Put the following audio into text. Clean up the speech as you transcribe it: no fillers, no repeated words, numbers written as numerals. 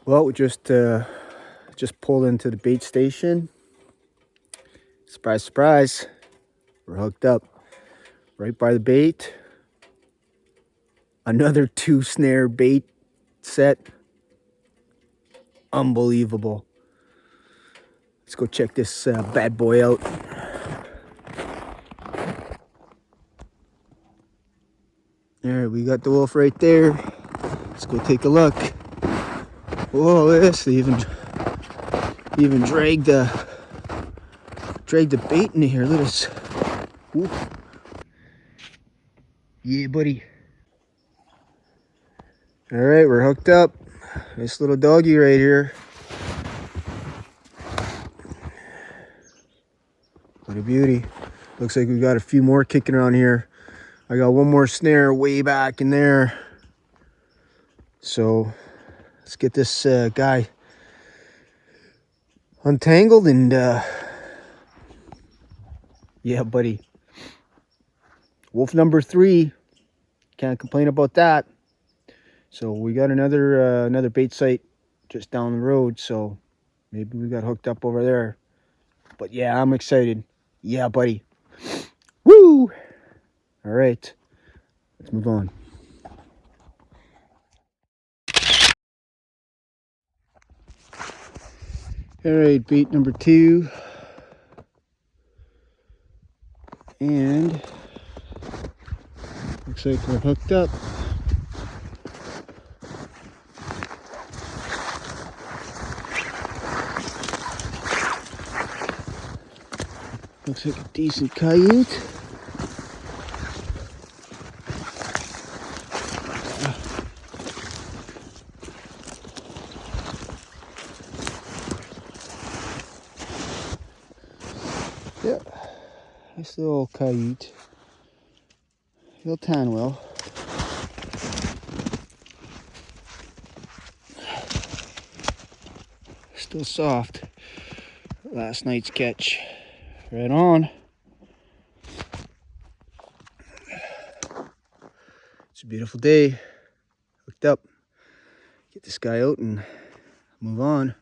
Well, we just pulled into the bait station. Surprise, surprise. We're hooked up right by the bait. Another 2-snare bait set. Unbelievable. Let's go check this bad boy out. There, we got the wolf right there. Let's go take a look. Whoa, look at this. They even dragged the bait in here. Look at this. Ooh. Yeah, buddy. All right, we're hooked up. This little doggy right here. What a beauty. Looks like we got a few more kicking around here. I got one more snare way back in there. So let's get this guy untangled and yeah, buddy. Wolf number 3. Can't complain about that. So we got another bait site just down the road. So maybe we got hooked up over there. But yeah, I'm excited. Yeah, buddy. Woo! All right, let's move on. All right, bait number 2. And looks like we're hooked up. Looks like a decent coyote. Yeah, nice little coyote. He'll tan well. Still soft. Last night's catch. Right on. It's a beautiful day. Hooked up. Get this guy out and move on.